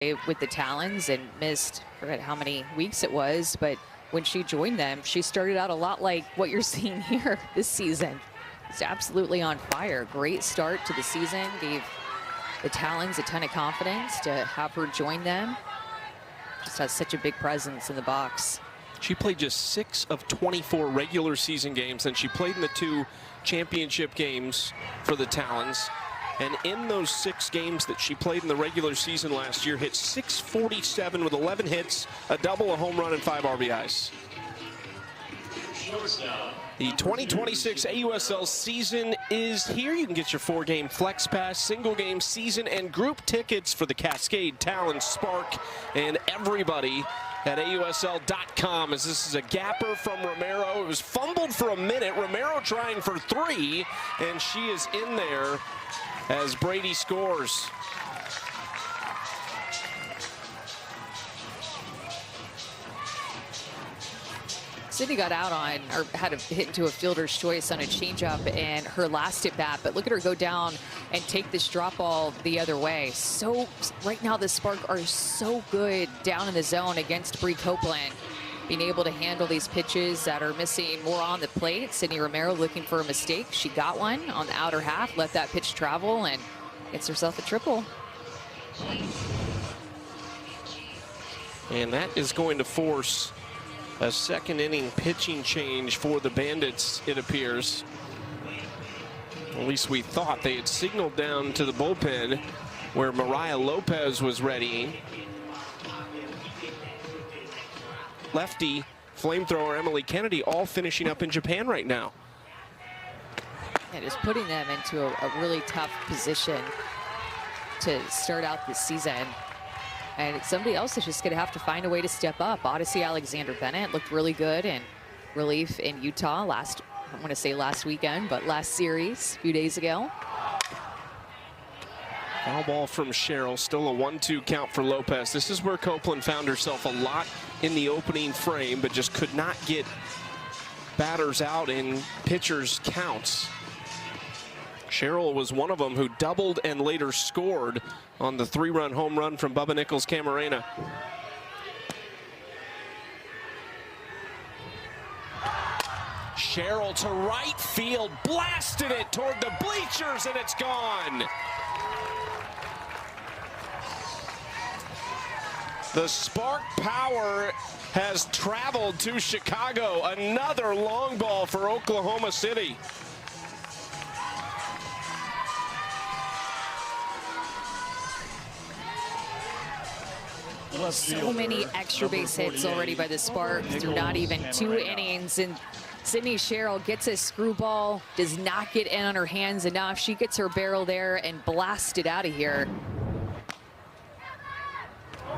with the Talons and missed, I forget how many weeks it was, but when she joined them, she started out a lot like what you're seeing here this season. It's absolutely on fire. Great start to the season, gave the Talons a ton of confidence to have her join them. Just has such a big presence in the box. She played just 6 of 24 regular season games, and she played in the 2 championship games for the Talons. And in those 6 games that she played in the regular season last year, hit .647 with 11 hits, a double, a home run, and 5 RBIs. The 2026 AUSL season is here. You can get your 4-game Flex Pass, single-game season, and group tickets for the Cascade, Talon, Spark, and everybody at AUSL.com, as this is a gapper from Romero. It was fumbled for a minute. Romero trying for 3, and she is in there as Brady scores. Sydney got out on, or had a hit into a fielder's choice on a changeup in her last at bat, but look at her go down and take this drop ball the other way. So right now the Spark are so good down in the zone against Bree Copeland, being able to handle these pitches that are missing more on the plate. Sydney Romero looking for a mistake. She got one on the outer half, let that pitch travel, and gets herself a triple. And that is going to force a second inning pitching change for the Bandits, it appears. At least we thought. They had signaled down to the bullpen where Mariah Lopez was ready. Lefty, flamethrower Emily Kennedy, all finishing up in Japan right now. And just putting them into a really tough position to start out this season. And somebody else is just going to have to find a way to step up. Odyssey Alexander Bennett looked really good in relief in Utah I want to say last weekend, but last series, a few days ago. Foul ball from Cheryl, still a 1-2 count for Lopez. This is where Copeland found herself a lot in the opening frame, but just could not get batters out in pitchers' counts. Cheryl was one of them who doubled and later scored on the 3-run home run from Bubba Nichols Camarena. Cheryl to right field, blasted it toward the bleachers, and it's gone. The Spark power has traveled to Chicago. Another long ball for Oklahoma City. So many extra base hits already by the Spark through not even 2 innings. And Sydney Cheryl gets a screwball, does not get in on her hands enough. She gets her barrel there and blasts it out of here.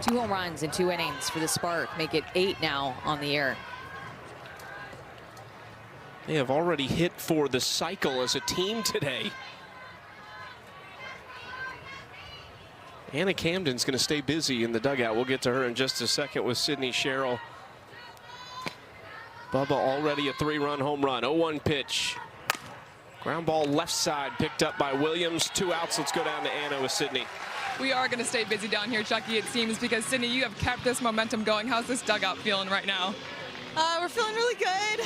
2 home runs in 2 innings for the Spark, make it 8 now on the year. They have already hit for the cycle as a team today. Anna Camden's going to stay busy in the dugout. We'll get to her in just a second with Sydney Cheryl. Bubba already a 3-run home run. 0-1 pitch. Ground ball left side picked up by Williams. 2 outs. Let's go down to Anna with Sydney. We are going to stay busy down here, Chucky, it seems, because Sydney, you have kept this momentum going. How's this dugout feeling right now? We're feeling really good.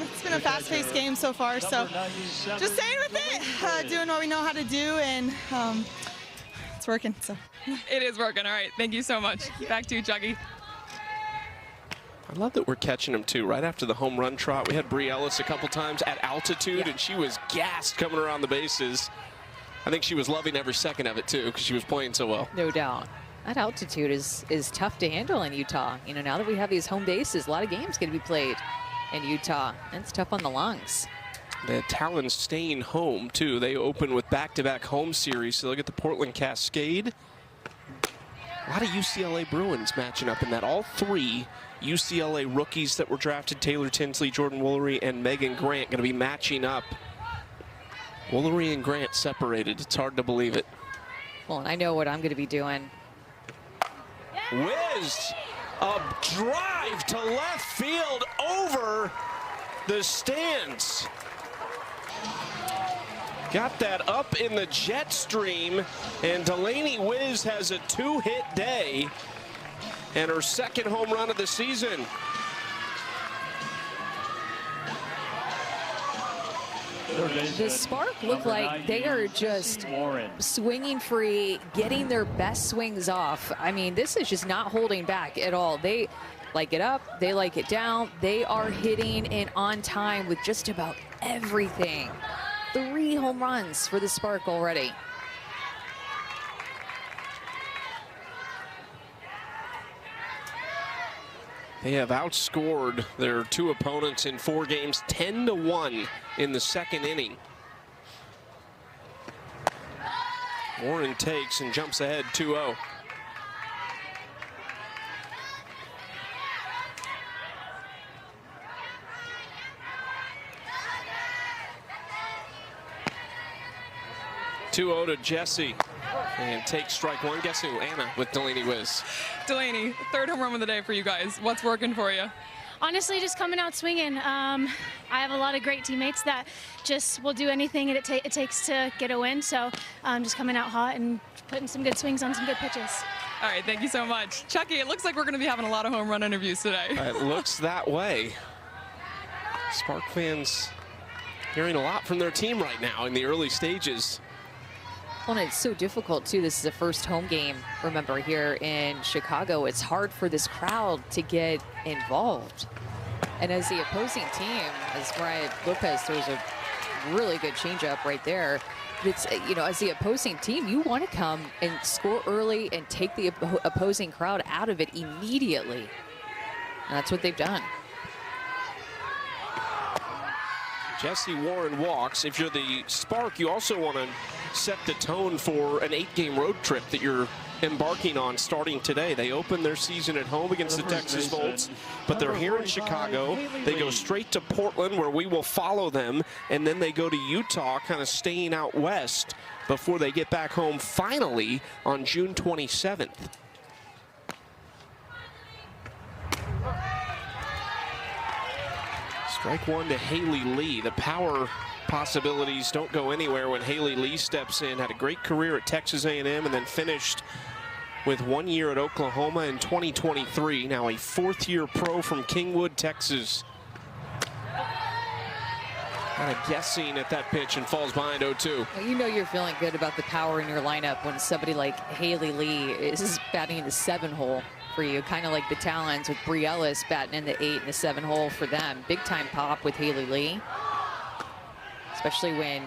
It's been a fast-paced game so far, so just staying with it, doing what we know how to do, and it's working. So it is working. All right, thank you so much. Back to you, Chucky. I love that we're catching them too. Right after the home run trot, we had Bree Ellis a couple times at altitude, and she was gassed coming around the bases. I think she was loving every second of it too, because she was playing so well. No doubt. That altitude is tough to handle in Utah. You know, now that we have these home bases, a lot of games going to be played in Utah. And it's tough on the lungs. The Talons staying home too. They open with back-to-back home series. So they'll get the Portland Cascade. A lot of UCLA Bruins matching up in that. All 3 UCLA rookies that were drafted, Taylor Tinsley, Jordan Woolery, and Megan Grant, going to be matching up. Woolery and Grant separated. It's hard to believe it. Well, and I know what I'm going to be doing. Whiz! A drive to left field over the stands. Got that up in the jet stream, and Delaney Wiz has a 2-hit day and her second home run of the season. The Spark look like they are just swinging free, getting their best swings off. I mean, this is just not holding back at all. They like it up, they like it down. They are hitting and on time with just about everything. 3 home runs for the Spark already. They have outscored their 2 opponents in 4 games, 10-1 in the second inning. Warren takes and jumps ahead 2-0. To Jesse, and takes strike 1. Guess who? Anna with Delaney Wiz. Delaney, 3rd home run of the day for you guys. What's working for you? Honestly, just coming out swinging. I have a lot of great teammates that just will do anything it takes to get a win. So just coming out hot and putting some good swings on some good pitches. All right, thank you so much. Chucky, it looks like we're going to be having a lot of home run interviews today. It looks that way. Spark fans hearing a lot from their team right now in the early stages. Well, and it's so difficult, too. This is the first home game, remember, here in Chicago. It's hard for this crowd to get involved. And as the opposing team, as Mariah Lopez throws a really good changeup right there, it's, you know, as the opposing team, you want to come and score early and take the opposing crowd out of it immediately. And that's what they've done. Jesse Warren walks. If you're the Spark, you also want to set the tone for an 8-game road trip that you're embarking on starting today. They open their season at home against the Texas Volts, but they're here in Chicago. They go straight to Portland, where we will follow them, and then they go to Utah, kind of staying out west before they get back home finally on June 27th. Strike 1 to Haley Lee. The power possibilities don't go anywhere when Haley Lee steps in. Had a great career at Texas A&M and then finished with 1 year at Oklahoma in 2023. Now a 4th-year pro from Kingwood, Texas. Kind of guessing at that pitch and falls behind 0-2. Well, you know you're feeling good about the power in your lineup when somebody like Haley Lee is batting in the 7-hole for you, kind of like the Talons with Bree Ellis batting in the 8 and the 7-hole for them. Big time pop with Haley Lee, especially when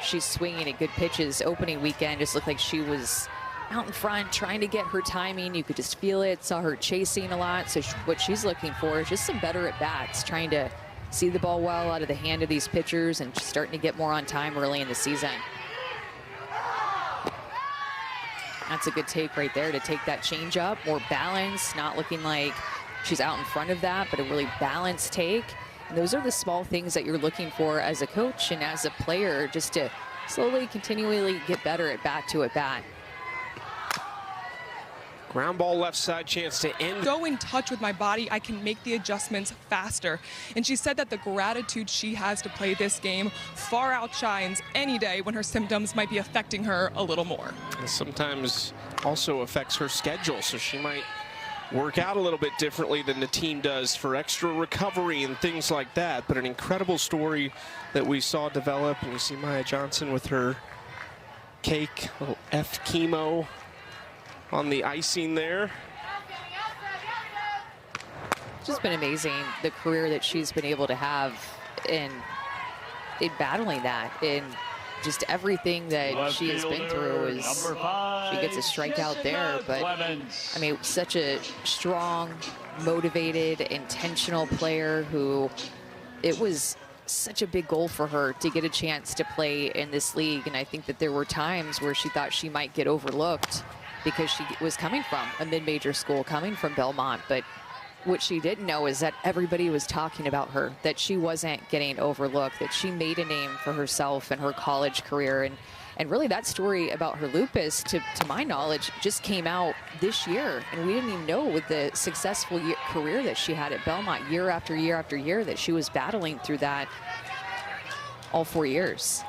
she's swinging at good pitches. Opening weekend just looked like she was out in front trying to get her timing. You could just feel it. Saw her chasing a lot. So what she's looking for is just some better at bats, trying to see the ball well out of the hand of these pitchers and just starting to get more on time early in the season. That's a good take right there to take that change up, more balance, not looking like she's out in front of that, but a really balanced take. And those are the small things that you're looking for as a coach and as a player, just to slowly, continually get better at bat to at bat. Ground ball left side, chance to end. Go in touch with my body, I can make the adjustments faster. And she said that the gratitude she has to play this game far outshines any day when her symptoms might be affecting her a little more. And sometimes also affects her schedule, so she might work out a little bit differently than the team does for extra recovery and things like that. But an incredible story that we saw develop, and you see Maya Johnson with her cake, little F chemo on the icing there. It's just been amazing, the career that she's been able to have in battling that, and just everything that she has been through. Is she gets a strikeout there, but I mean, such a strong, motivated, intentional player who it was such a big goal for her to get a chance to play in this league. And I think that there were times where she thought she might get overlooked because she was coming from a mid-major school, coming from Belmont. But what she didn't know is that everybody was talking about her, that she wasn't getting overlooked, that she made a name for herself in her college career. And really that story about her lupus, to my knowledge, just came out this year. And we didn't even know, with the successful career that she had at Belmont year after year after year, that she was battling through that all 4 years.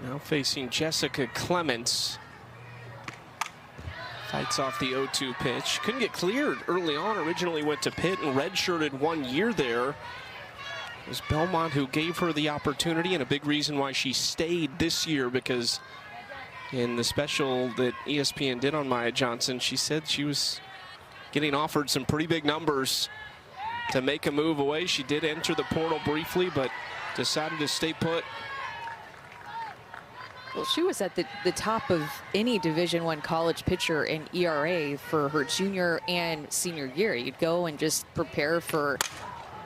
Now facing Jessica Clements. Fights off the 0-2 pitch. Couldn't get cleared early on. Originally went to Pitt and redshirted 1 year there. It was Belmont who gave her the opportunity, and a big reason why she stayed this year, because in the special that ESPN did on Maya Johnson, she said she was getting offered some pretty big numbers to make a move away. She did enter the portal briefly, but decided to stay put. Well, she was at the top of any Division I college pitcher in ERA for her junior and senior year. You'd go and just prepare for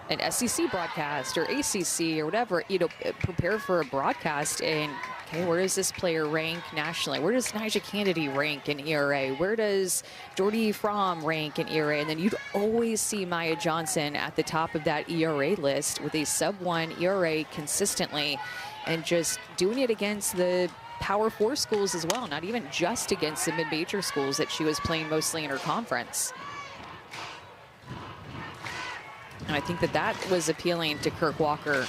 an SEC broadcast or ACC or whatever, you know, prepare for a broadcast, and okay, where does this player rank nationally? Where does Nyjah Kennedy rank in ERA? Where does Jordy Fromm rank in ERA? And then you'd always see Maya Johnson at the top of that ERA list with a sub-1 ERA consistently, and just doing it against the Power 4 schools as well, not even just against the mid-major schools that she was playing mostly in her conference. And I think that was appealing to Kirk Walker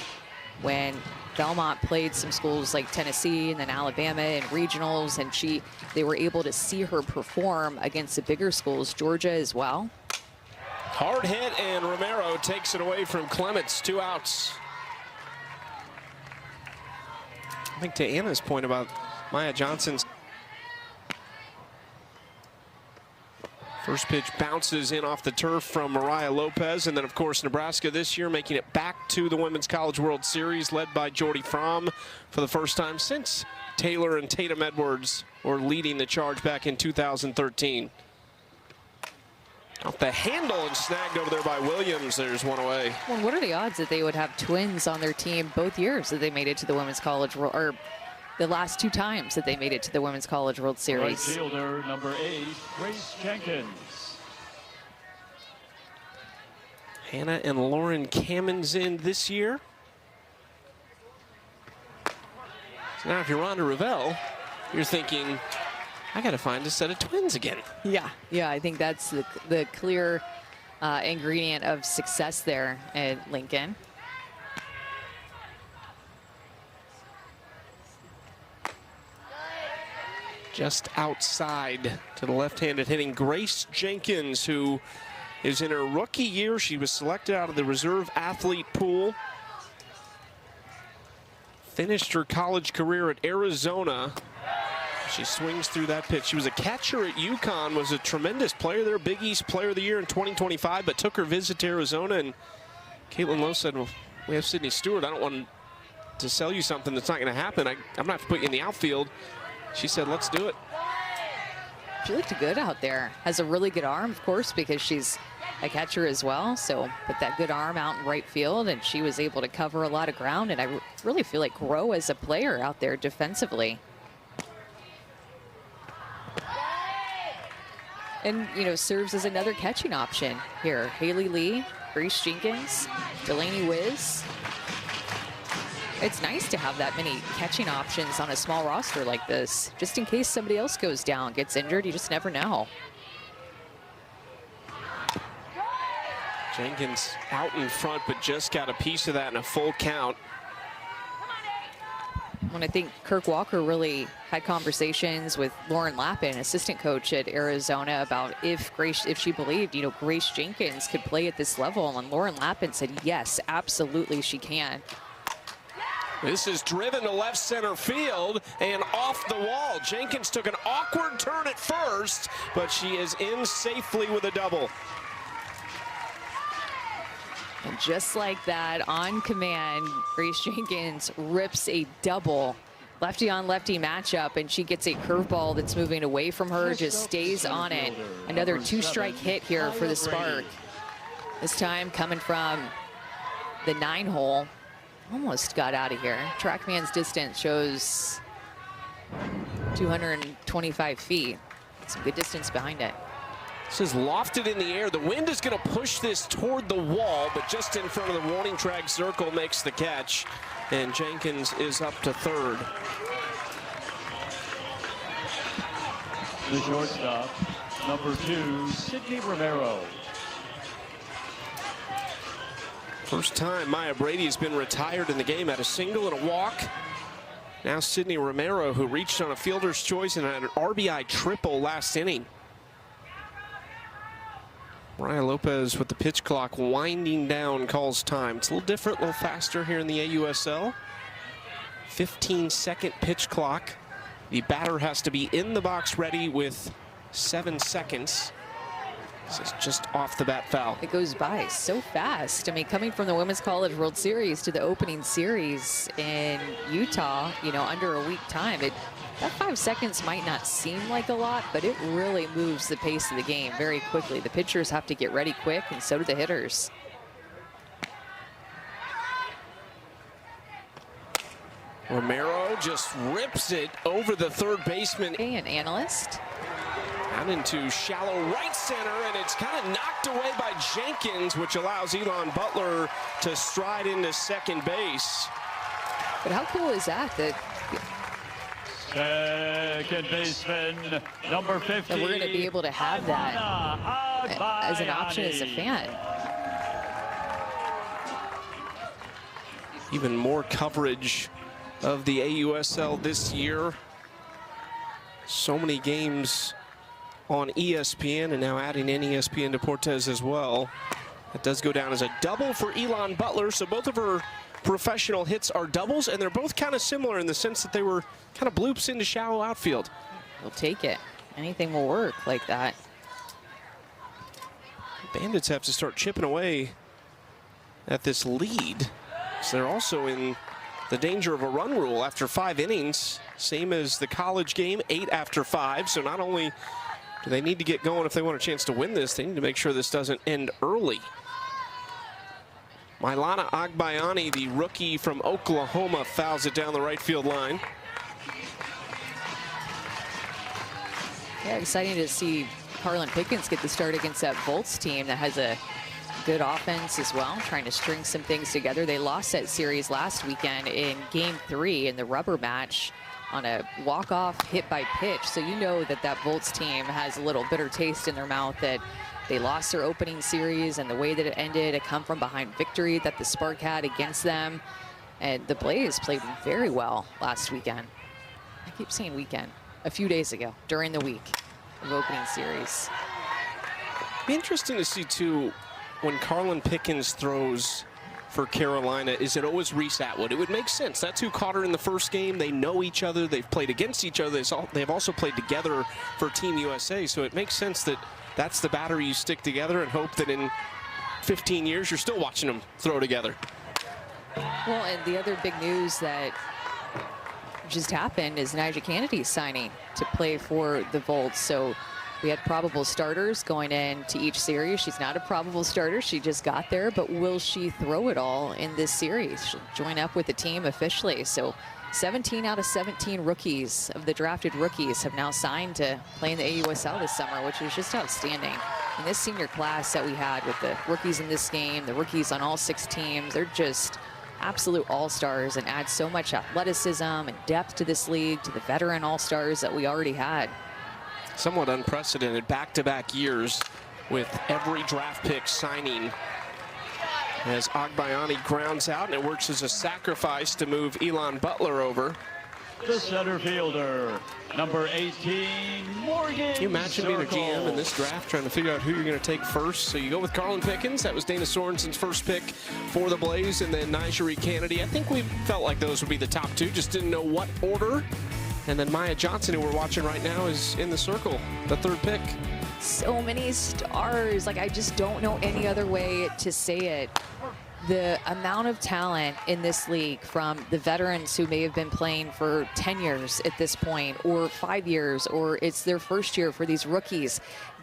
when Belmont played some schools like Tennessee and then Alabama and regionals, and they were able to see her perform against the bigger schools, Georgia as well. Hard hit, and Romero takes it away from Clements. 2 outs. I think to Anna's point about Maya Johnson's first pitch bounces in off the turf from Mariah Lopez, and then of course Nebraska this year making it back to the Women's College World Series, led by Jordy Fromm for the first time since Taylor and Tatum Edwards were leading the charge back in 2013. Off the handle and snagged over there by Williams. There's one away. Well, what are the odds that they would have twins on their team both years that they made it to the Women's College World, or the last 2 times that they made it to the Women's College World Series? Right fielder, number 8, Grace Jenkins. Hannah and Lauren Cammons in this year. So now if you're Rhonda Revelle, you're thinking, I got to find a set of twins again. Yeah, I think that's the clear ingredient of success there at Lincoln. Just outside to the left-handed hitting Grace Jenkins, who is in her rookie year. She was selected out of the reserve athlete pool. Finished her college career at Arizona. She swings through that pitch. She was a catcher at UConn, was a tremendous player there, Big East Player of the Year in 2025, but took her visit to Arizona, and Caitlin Lowe said, well, we have Sydney Stewart. I don't want to sell you something that's not going to happen. I'm going to have to put you in the outfield. She said, let's do it. She looked good out there. Has a really good arm, of course, because she's a catcher as well. So put that good arm out in right field, and she was able to cover a lot of ground. And I really feel like grow as a player out there defensively. And, you know, serves as another catching option here. Haley Lee, Grace Jenkins, Delaney Wiz. It's nice to have that many catching options on a small roster like this, just in case somebody else goes down, gets injured. You just never know. Jenkins out in front, but just got a piece of that in a full count. When I think Kirk Walker really had conversations with Lauren Lappin, assistant coach at Arizona, about if she believed, you know, Grace Jenkins could play at this level, and Lauren Lappin said, yes, absolutely she can. This is driven to left center field and off the wall. Jenkins took an awkward turn at first, but she is in safely with a double. And just like that, on command, Grace Jenkins rips a double. Lefty on lefty matchup, and she gets a curveball that's moving away from her, just stays on it. Another 2-strike hit here for the Spark. This time coming from the 9-hole. Almost got out of here. TrackMan's distance shows 225 feet. Some good distance behind it. This is lofted in the air. The wind is going to push this toward the wall, but just in front of the warning track circle makes the catch. And Jenkins is up to third. The shortstop, number 2, Sydney Romero. First time Maya Brady has been retired in the game, had a single and a walk. Now Sydney Romero, who reached on a fielder's choice and had an RBI triple last inning. Mariah Lopez with the pitch clock winding down calls time. It's a little different, a little faster here in the AUSL. 15-second pitch clock. The batter has to be in the box ready with 7 seconds. This is just off the bat foul. It goes by so fast. I mean, coming from the Women's College World Series to the opening series in Utah, you know, under a week time, that 5 seconds might not seem like a lot, but it really moves the pace of the game very quickly. The pitchers have to get ready quick, and so do the hitters. Romero just rips it over the third baseman. An analyst. Down into shallow right center, and it's kind of knocked away by Jenkins, which allows Elon Butler to stride into second base. But how cool is that? Second baseman, number 50. That we're going to be able to have that as an option as a fan. Even more coverage of the AUSL this year. So many games on ESPN, and now adding in ESPN Deportes as well. That does go down as a double for Elon Butler, so both of her professional hits are doubles, and they're both kind of similar in the sense that they were kind of bloops into shallow outfield. We'll take it. Anything will work like that. Bandits have to start chipping away at this lead. So they're also in the danger of a run rule after 5 innings, same as the college game, 8 after 5. So not only do they need to get going if they want a chance to win this, they need to make sure this doesn't end early. Milana Agbayani, the rookie from Oklahoma, fouls it down the right field line. Yeah, exciting to see Carlin Pickens get the start against that Volts team that has a good offense as well, trying to string some things together. They lost that series last weekend in Game 3 in the rubber match on a walk-off hit by pitch. So you know that that Volts team has a little bitter taste in their mouth that they lost their opening series, and the way that it ended, a come from behind victory that the Spark had against them. And the Blaze played very well last weekend. I keep saying weekend. A few days ago, during the week of opening series. Be interesting to see too, when Carlin Pickens throws for Carolina, is it always Reese Atwood? It would make sense. That's who caught her in the first game. They know each other. They've played against each other. They've also played together for Team USA. So it makes sense that that's the batter you stick together and hope that in 15 years you're still watching them throw together. Well, and the other big news that just happened is Nyjah Kennedy signing to play for the Volts. So we had probable starters going into each series. She's not a probable starter. She just got there, but will she throw it all in this series? She'll join up with the team officially. So 17 out of 17 rookies of the drafted rookies have now signed to play in the AUSL this summer, which is just outstanding. And this senior class that we had with the rookies in this game, the rookies on all 6 teams, they're just absolute all-stars and add so much athleticism and depth to this league, to the veteran all-stars that we already had. Somewhat unprecedented back-to-back years with every draft pick signing, as Agbayani grounds out, and it works as a sacrifice to move Elon Butler over. The center fielder, number 18, Morgan. Can you imagine being a GM in this draft, trying to figure out who you're going to take first? So you go with Carlin Pickens. That was Dana Sorensen's first pick for the Blaze, and then Nyjah Kennedy. I think we felt like those would be the top 2, just didn't know what order. And then Maya Johnson, who we're watching right now, is in the circle, the 3rd pick. So many stars. Like, I just don't know any other way to say it. The amount of talent in this league, from the veterans who may have been playing for 10 years at this point, or 5 years, or it's their first year for these rookies.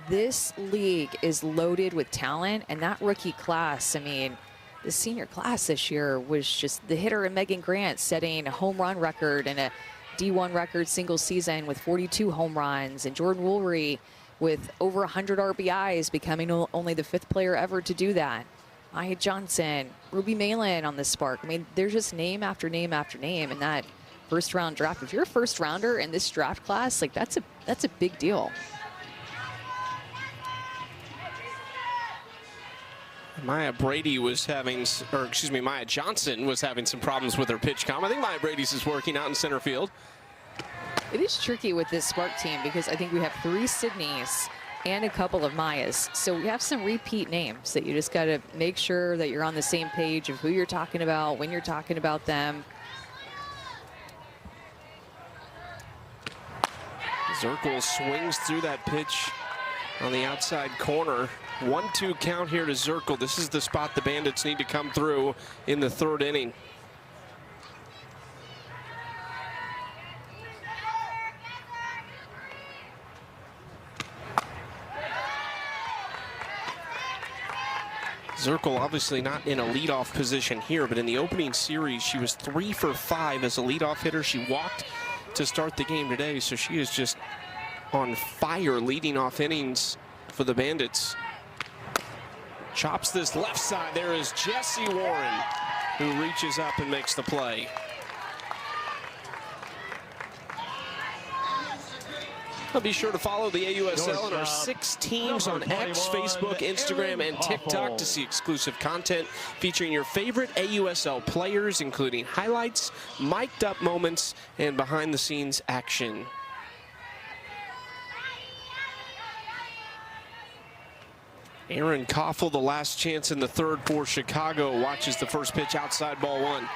This league is loaded with talent, and that rookie class, I mean, the senior class this year was just the hitter in Megan Grant setting a home run record and a D1 record single season with 42 home runs, and Jordan Woolry with over 100 RBIs, becoming only the 5th player ever to do that. Maya Johnson, Ruby Malin on the Spark. I mean, there's just name after name after name in that first-round draft. If you're a first-rounder in this draft class, like, that's a big deal. Maya Brady was having, or excuse me, Maya Johnson was having some problems with her pitch comm. I think Maya Brady's is working out in center field. It is tricky with this Spark team because I think we have 3 Sydneys and a couple of Mayas. So we have some repeat names that you just got to make sure that you're on the same page of who you're talking about, when you're talking about them. Zirkle swings through that pitch on the outside corner. 1-2 count here to Zirkle. This is the spot the Bandits need to come through in the 3rd inning. Zirkle obviously not in a leadoff position here, but in the opening series, she was 3 for 5 as a leadoff hitter. She walked to start the game today, so she is just on fire leading off innings for the Bandits. Chops this left side. There is Jessie Warren, who reaches up and makes the play. Be sure to follow the AUSL and our 6 teams on X, Facebook, Instagram, and TikTok to see exclusive content featuring your favorite AUSL players, including highlights, mic'd up moments, and behind-the-scenes action. Aaron Koffel, the last chance in the 3rd for Chicago, watches the first pitch outside, ball 1.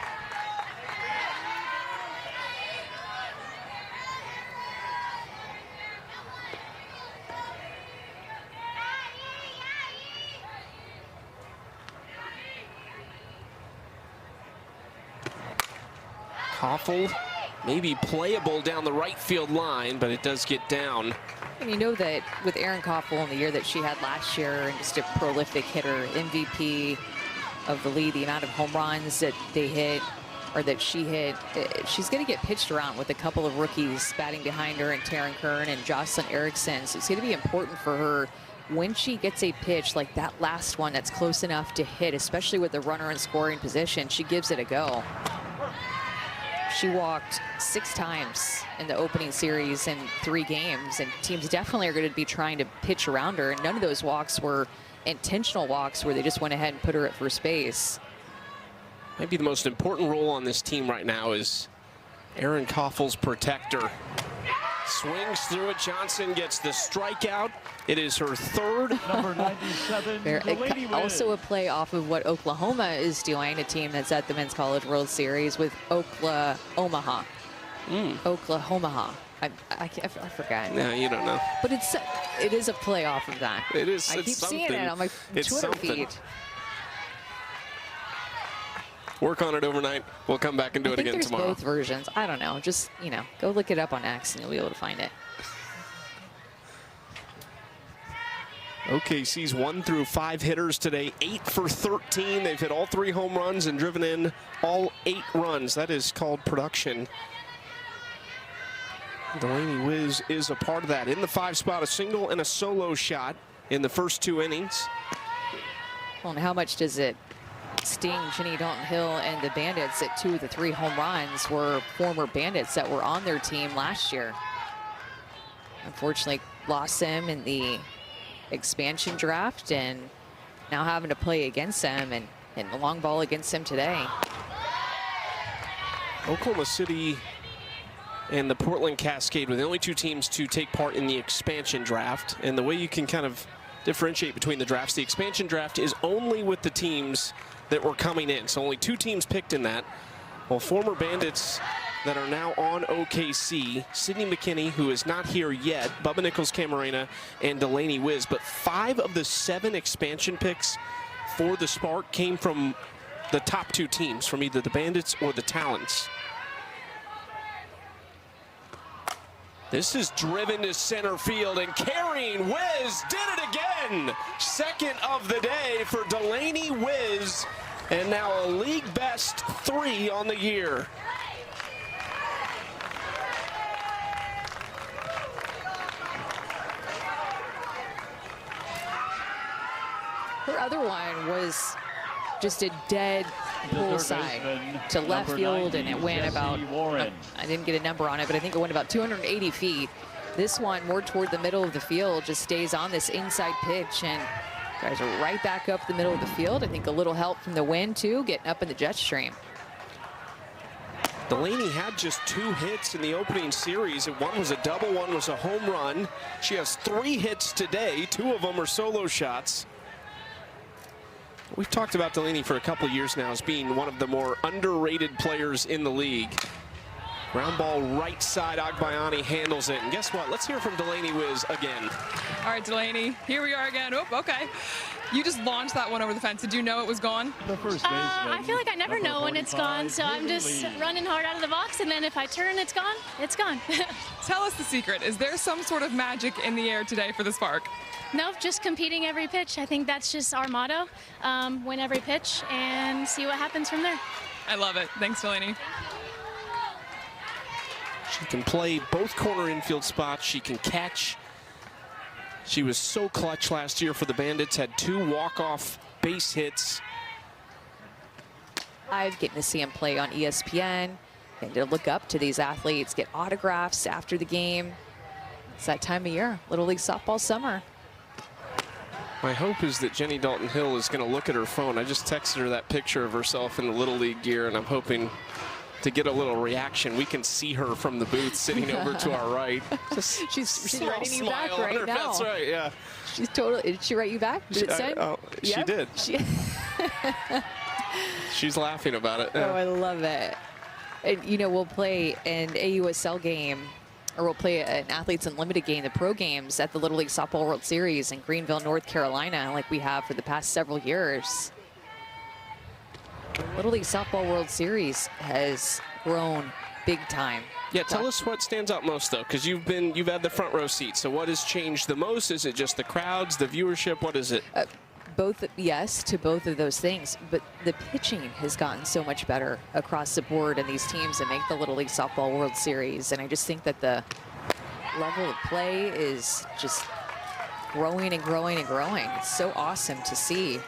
Koffel maybe playable down the right field line, but it does get down. And you know that with Erin Koffel in the year that she had last year, and just a prolific hitter, MVP of the league, the amount of home runs that they hit, or that she hit, she's going to get pitched around with a couple of rookies batting behind her, and Taryn Kern and Jocelyn Erickson. So it's going to be important for her when she gets a pitch like that last one that's close enough to hit, especially with the runner in scoring position, she gives it a go. She walked 6 times in the opening series in 3 games, and teams definitely are going to be trying to pitch around her, and none of those walks were intentional walks where they just went ahead and put her at first base. Maybe the most important role on this team right now is Aaron Koffel's protector. Swings through it. Johnson gets the strikeout. It is her 3rd. Number 97, also a play off of what Oklahoma is doing, a team that's at the Men's College World Series with Oklahoma. Oklahoma. I forgot. No, you don't know. But it is a play off of that. It is. I keep seeing it on my Twitter feed. Work on it overnight. We'll come back and do it again tomorrow. Both versions. I don't know. Just, go look it up on X and you'll be able to find it. OKC's 1 through 5 hitters today, 8 for 13. They've hit all 3 home runs and driven in all 8 runs. That is called production. Delaney Wiz is a part of that. In the 5 spot, a single and a solo shot in the first 2 innings. Well, and how much does it sting Jenny Dalton-Hill and the Bandits that 2 of the 3 home runs were former Bandits that were on their team last year? Unfortunately, lost them in the expansion draft, and now having to play against them and the long ball against them today. Oklahoma City and the Portland Cascade were the only 2 teams to take part in the expansion draft. And the way you can kind of differentiate between the drafts, the expansion draft is only with the teams that were coming in. So only 2 teams picked in that. Well, former Bandits that are now on OKC, Sydney McKinney, who is not here yet, Bubba Nichols-Camarena, and Delaney Wiz. But 5 of the 7 expansion picks for the Spark came from the top 2 teams, from either the Bandits or the Talons. This is driven to center field, and carrying Wiz did it again. 2nd of the day for Delaney Wiz, and now a league best 3 on the year. Her other one was just a dead pull side to left field, and it went about, I didn't get a number on it, but I think it went about 280 feet. This one more toward the middle of the field just stays on this inside pitch, and Guys are right back up the middle of the field. I think a little help from the wind, too, getting up in the jet stream. Delaney had just 2 hits in the opening series. One was a double, one was a home run. She has 3 hits today. 2 of them are solo shots. We've talked about Delaney for a couple of years now as being one of the more underrated players in the league. Ground ball right side, Agbayani handles it. And guess what? Let's hear from Delaney Wiz again. All right, Delaney, here we are again. Oh, okay. You just launched that one over the fence. Did you know it was gone? The first baseman. I feel like I never know when it's gone, so I'm just running hard out of the box, and then if I turn, it's gone. It's gone. Tell us the secret. Is there some sort of magic in the air today for the Spark? No, just competing every pitch. I think that's just our motto. Win every pitch and see what happens from there. I love it. Thanks, Delaney. She can play both corner infield spots. She can catch. She was so clutch last year for the Bandits, had 2 walk-off base hits. I've getting to see him play on ESPN, and to look up to these athletes, get autographs after the game. It's that time of year, Little League softball summer. My hope is that Jenny Dalton Hill is going to look at her phone. I just texted her that picture of herself in the Little League gear, and I'm hoping to get a little reaction. We can see her from the booth sitting over to our right. Just she's writing you back right now. That's right, yeah. She's totally, did she write you back? Did it say? She did. She's laughing about it. Yeah. Oh, I love it. And, you know, we'll play an AUSL game, or we'll play an Athletes Unlimited game, the pro games at the Little League Softball World Series in Greenville, North Carolina, like we have for the past several years. Little League Softball World Series has grown big time. Yeah, tell us what stands out most, though, because you've had the front row seat. So what has changed the most? Is it just the crowds, the viewership? What is it? Both, yes, to both of those things. But the pitching has gotten so much better across the board in these teams that make the Little League Softball World Series. And I just think that the level of play is just growing and growing and growing. It's so awesome to see.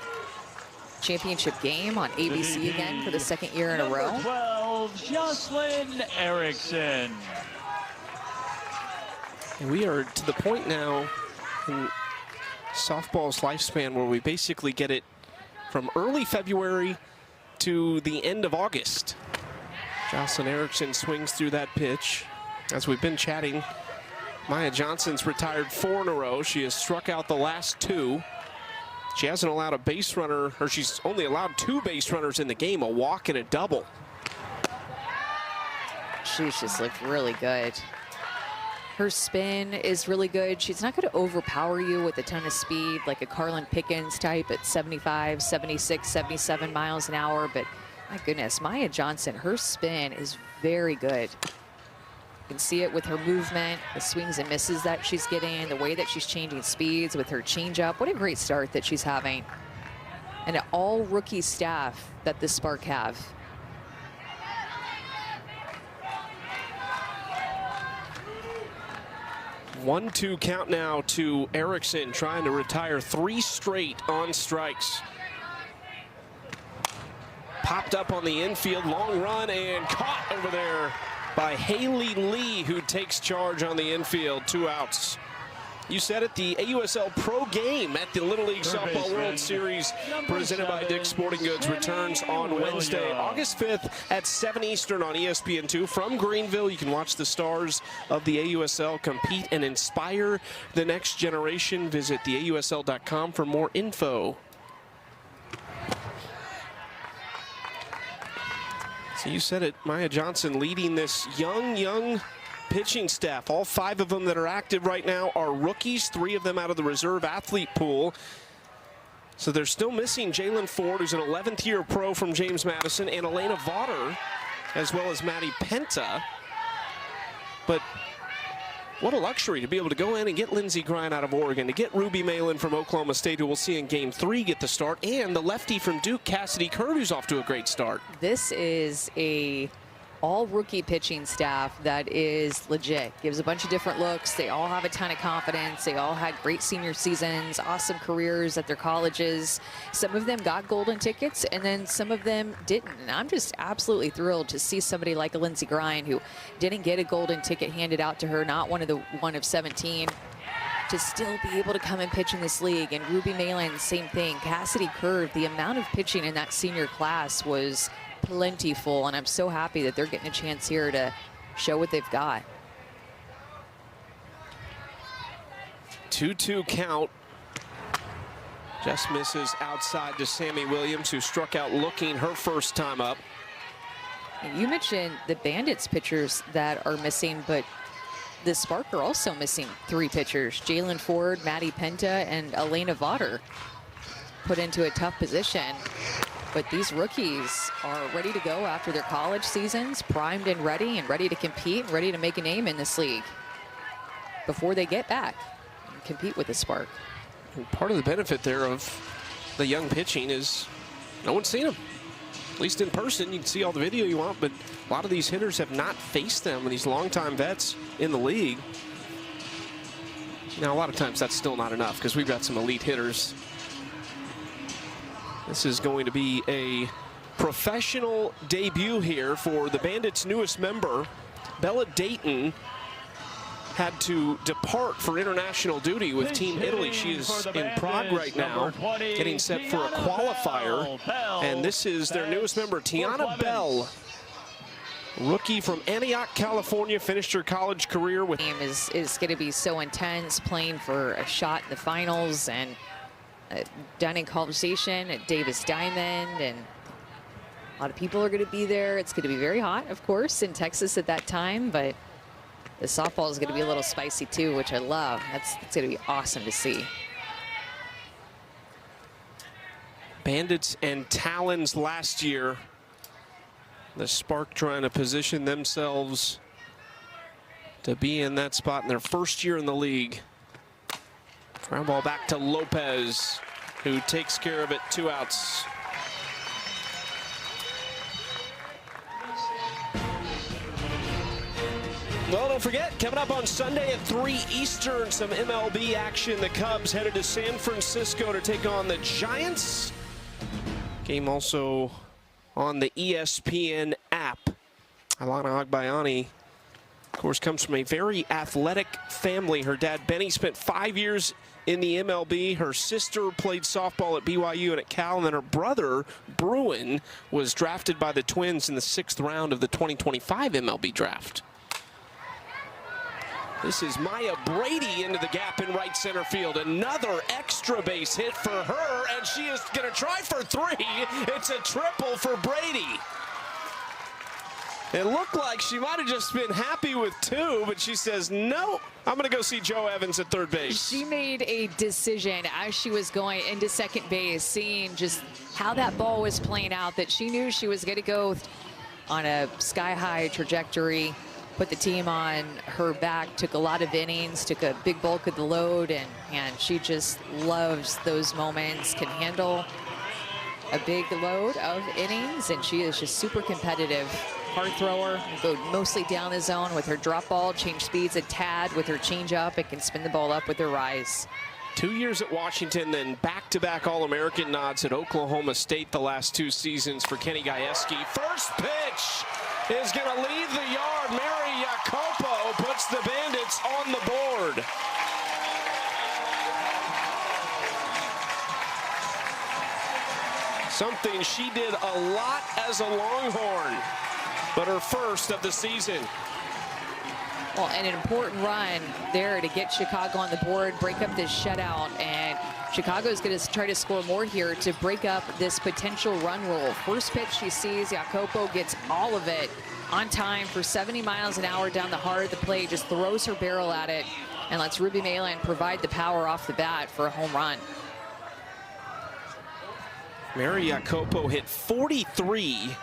Championship game on ABC again for the 2nd year in a row. Number 12, Jocelyn Erickson. And we are to the point now in softball's lifespan where we basically get it from early February to the end of August. Jocelyn Erickson swings through that pitch. As we've been chatting, Maya Johnson's retired 4 in a row. She has struck out the last 2. She hasn't allowed a base runner, or she's only allowed 2 base runners in the game, a walk and a double. She's just looked really good. Her spin is really good. She's not going to overpower you with a ton of speed like a Carlin Pickens type at 75, 76, 77 miles an hour. But my goodness, Maya Johnson, her spin is very good. You can see it with her movement, the swings and misses that she's getting, the way that she's changing speeds with her changeup. What a great start that she's having. And an all-rookie staff that the Spark have. One-two count now to Erickson, trying to retire 3 straight on strikes. Popped up on the infield, long run, and caught over there by Haley Lee, who takes charge on the infield. 2 outs. You said it, the AUSL Pro Game at the Little League Softball World Series presented by Dick's Sporting Goods returns on Wednesday, August 5th at 7 Eastern on ESPN2 from Greenville. You can watch the stars of the AUSL compete and inspire the next generation. Visit theausl.com for more info. So you said it, Maya Johnson leading this young pitching staff. All 5 of them that are active right now are rookies, 3 of them out of the reserve athlete pool. So they're still missing Jalen Ford, who's an 11th year pro from James Madison, and Elena Vaughter, as well as Maddie Penta. But what a luxury to be able to go in and get Lindsey Grine out of Oregon, to get Ruby Malin from Oklahoma State, who we'll see in Game 3 get the start, and the lefty from Duke, Cassidy Kerr, who's off to a great start. This is a all-rookie pitching staff that is legit. Gives a bunch of different looks. They all have a ton of confidence. They all had great senior seasons, awesome careers at their colleges. Some of them got golden tickets, and then some of them didn't. And I'm just absolutely thrilled to see somebody like a Lindsey Grine, who didn't get a golden ticket handed out to her, not one of 17. to still be able to come and pitch in this league. And Ruby Malin, same thing. Cassidy Curve, the amount of pitching in that senior class was plentiful, and I'm so happy that they're getting a chance here to show what they've got. 2-2 count. Just misses outside to Sammy Williams, who struck out looking her first time up. And you mentioned the Bandits pitchers that are missing, but the Spark are also missing 3 pitchers. Jalen Ford, Maddie Penta, and Elena Votter put into a tough position. But these rookies are ready to go after their college seasons, primed and ready to compete, and ready to make a name in this league before they get back and compete with the Spark. And part of the benefit there of the young pitching is no one's seen them. At least in person, you can see all the video you want, but a lot of these hitters have not faced them, and these longtime vets in the league. Now, a lot of times that's still not enough because we've got some elite hitters. This is going to be a professional debut here for the Bandits' newest member. Bella Dayton had to depart for international duty with Team Italy. She is in Prague right now, getting set for a qualifier. And this is their newest member, Tiana Bell. Rookie from Antioch, California, finished her college career with... Game is going to be so intense, playing for a shot in the finals, and dining conversation at Davis Diamond, and a lot of people are going to be there. It's going to be very hot, of course, in Texas at that time, but the softball is going to be a little spicy too, which I love. It's going to be awesome to see. Bandits and Talons last year. The Spark trying to position themselves to be in that spot in their first year in the league. Ground ball back to Lopez, who takes care of it, 2 outs. Well, don't forget, coming up on Sunday at 3 Eastern, some MLB action. The Cubs headed to San Francisco to take on the Giants. Game also on the ESPN app. Alana Agbayani, of course, comes from a very athletic family. Her dad, Benny, spent 5 years in the MLB. Her sister played softball at BYU and at Cal, and then her brother, Bruin, was drafted by the Twins in the 6th round of the 2025 MLB draft. This is Maya Brady into the gap in right center field. Another extra base hit for her, and she is going to try for 3. It's a triple for Brady. It looked like she might have just been happy with 2, but she says, no, I'm going to go see Joe Evans at third base. She made a decision as she was going into second base, seeing just how that ball was playing out, that she knew she was going to go on a sky-high trajectory, put the team on her back, took a lot of innings, took a big bulk of the load, and she just loves those moments, can handle a big load of innings, and she is just super competitive. Hard thrower, go mostly down the zone with her drop ball, change speeds a tad with her changeup, and can spin the ball up with her rise. 2 years at Washington, then back-to-back All-American nods at Oklahoma State the last 2 seasons for Kenny Gajewski. First pitch is going to leave the yard. Mary Jacopo puts the Bandits on the board. Something she did a lot as a Longhorn, but her first of the season. Well, and an important run there to get Chicago on the board, break up this shutout, and Chicago's going to try to score more here to break up this potential run rule. First pitch she sees, Jacopo gets all of it on time for 70 miles an hour down the heart of the plate, just throws her barrel at it, and lets Ruby Malin provide the power off the bat for a home run. Mary Jacopo hit 43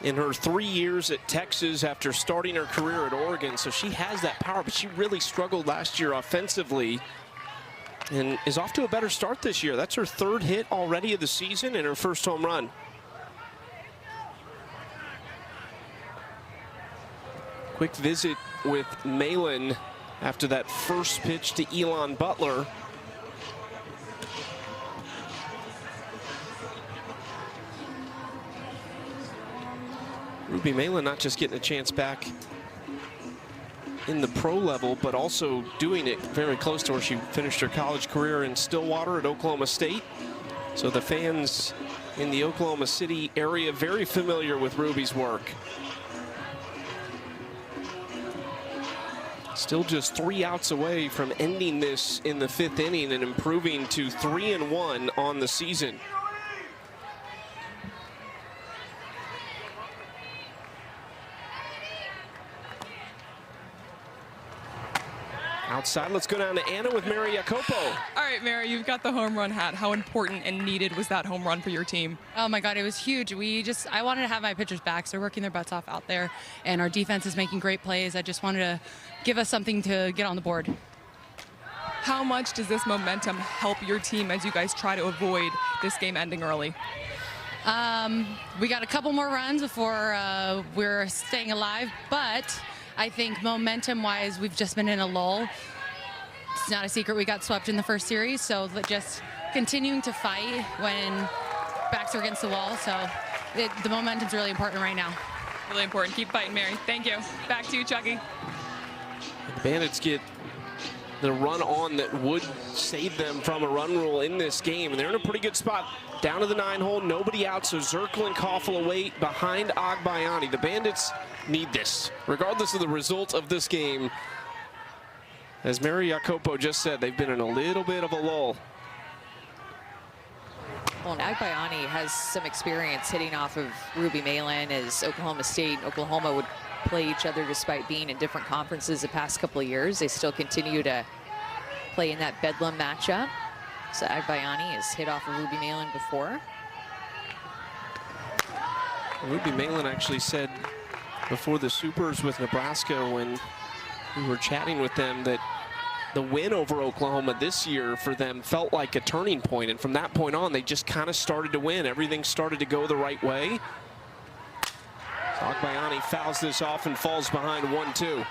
in her 3 years at Texas after starting her career at Oregon, so she has that power, but she really struggled last year offensively and is off to a better start this year. That's her 3rd hit already of the season and her first home run. Quick visit with Malin after that first pitch to Elon Butler. Ruby Malin not just getting a chance back in the pro level, but also doing it very close to where she finished her college career in Stillwater at Oklahoma State. So the fans in the Oklahoma City area very familiar with Ruby's work. Still just 3 outs away from ending this in the 5th inning and improving to 3-1 on the season. Outside, let's go down to Anna with Mary Jacopo. All right, Mary, you've got the home run hat. How important and needed was that home run for your team? Oh my God, it was huge. I wanted to have my pitchers back, so they're working their butts off out there, and our defense is making great plays. I just wanted to give us something to get on the board. How much does this momentum help your team as you guys try to avoid this game ending early? We got a couple more runs before we're staying alive, but I think momentum-wise, we've just been in a lull. It's not a secret we got swept in the first series, so just continuing to fight when backs are against the wall. So the momentum's really important right now. Really important. Keep fighting, Mary. Thank you. Back to you, Chucky. The Bandits get the run on that would save them from a run rule in this game, and they're in a pretty good spot. Down to the 9-hole, nobody out, so Zirkle and Koffel away behind Agbayani. The Bandits need this, regardless of the result of this game. As Mary Jacopo just said, they've been in a little bit of a lull. Well, and Agbayani has some experience hitting off of Ruby Malin, as Oklahoma State and Oklahoma would play each other despite being in different conferences the past couple of years. They still continue to play in that Bedlam matchup. So Agbayani has hit off of Ruby Malin before. Ruby Malin actually said before the Supers with Nebraska, when we were chatting with them, that the win over Oklahoma this year for them felt like a turning point, and from that point on they just kind of started to win. Everything started to go the right way. Agbayani fouls this off and falls behind 1-2.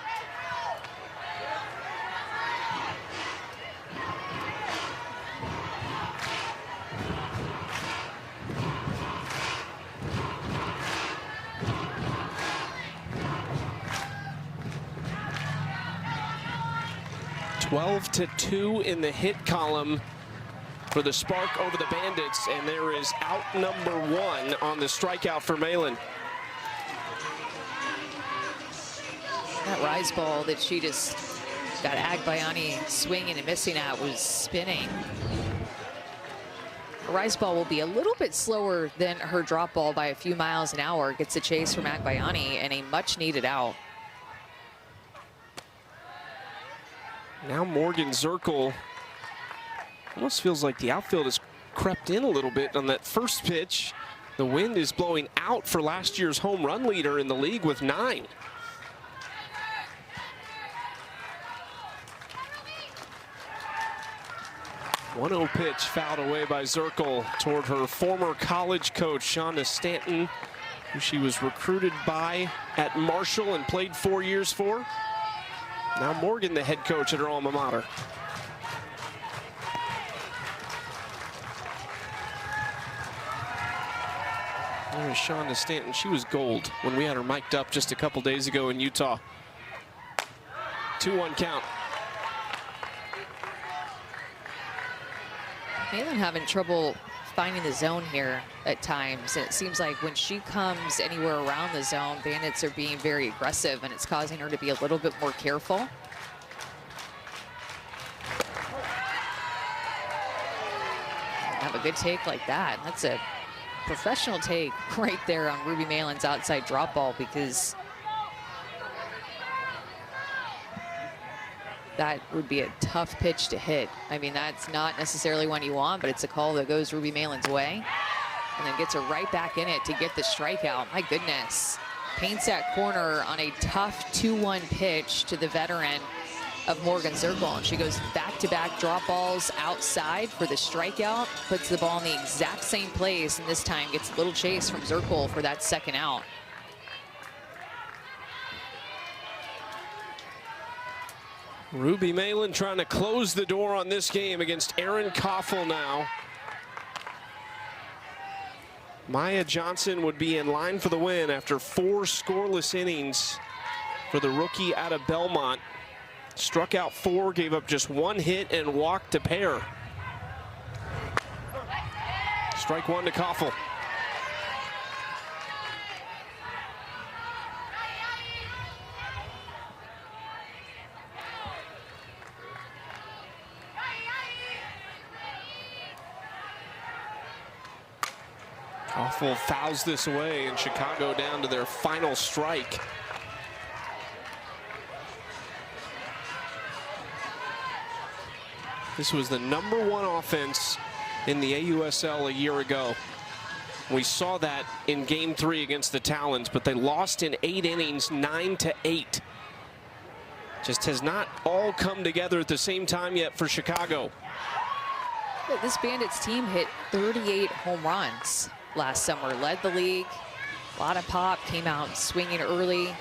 (12-2) in the hit column for the Spark over the Bandits, and there is out number 1 on the strikeout for Malin. That rise ball that she just got Agbayani swinging and missing at was spinning. A rise ball will be a little bit slower than her drop ball by a few miles an hour. Gets a chase from Agbayani and a much needed out. Now Morgan Zirkle. Almost feels like the outfield has crept in a little bit on that first pitch. The wind is blowing out for last year's home run leader in the league with 9. (1-0) pitch fouled away by Zirkle toward her former college coach, Shonda Stanton, who she was recruited by at Marshall and played 4 years for. Now Morgan, the head coach at her alma mater. There's Shonda Stanton. She was gold when we had her mic'd up just a couple days ago in Utah. 2-1 count. Malin having trouble finding the zone here at times, and it seems like when she comes anywhere around the zone, Bandits are being very aggressive, and it's causing her to be a little bit more careful. Have a good take like that. That's a professional take right there on Ruby Malin's outside drop ball, because that would be a tough pitch to hit. I mean, that's not necessarily one you want, but it's a call that goes Ruby Malin's way, and then gets her right back in it to get the strikeout. My goodness. Paints that corner on a tough 2-1 pitch to the veteran of Morgan Zirkle, and she goes back-to-back drop balls outside for the strikeout, puts the ball in the exact same place, and this time gets a little chase from Zirkle for that second out. Ruby Malin trying to close the door on this game against Erin Koffel now. Maya Johnson would be in line for the win after 4 scoreless innings for the rookie out of Belmont. Struck out 4, gave up just 1 hit and walked a pair. Strike 1 to Koffel. Koffel fouls this away, and Chicago down to their final strike. This was the #1 offense in the AUSL a year ago. We saw that in Game 3 against the Talons, but they lost in 8 innings, 9-8. Just has not all come together at the same time yet for Chicago. This Bandits team hit 38 home runs last summer, led the league. A lot of pop, came out swinging early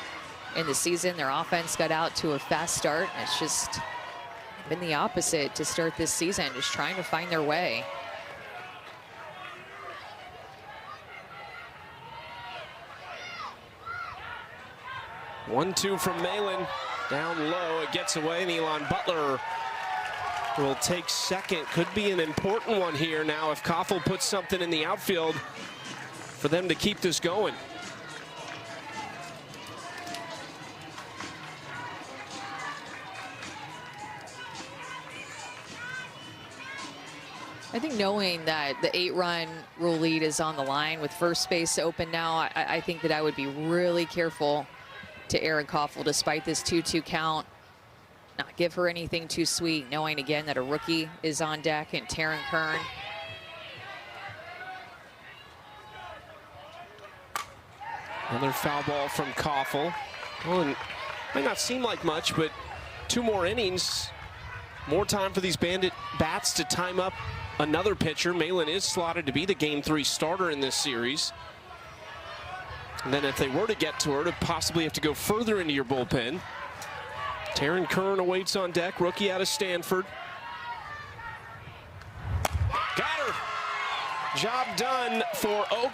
in the season. Their offense got out to a fast start. And it's just been the opposite to start this season, just trying to find their way. One-two from Malin, down low, it gets away, and Elon Butler will take second. Could be an important one here now if Koffel puts something in the outfield for them to keep this going. I think knowing that the 8-run rule lead is on the line with first base open now, I think that I would be really careful to Aaron Koffel despite this 2-2 count. Not give her anything too sweet, knowing again that a rookie is on deck and Taryn Kern. Another foul ball from Koffel. Well, and might not seem like much, but 2 more innings. More time for these Bandit bats to time up another pitcher. Malin is slotted to be the Game 3 starter in this series. And then if they were to get to her, to possibly have to go further into your bullpen. Taryn Kern awaits on deck, rookie out of Stanford. Got her. Job done for Oak.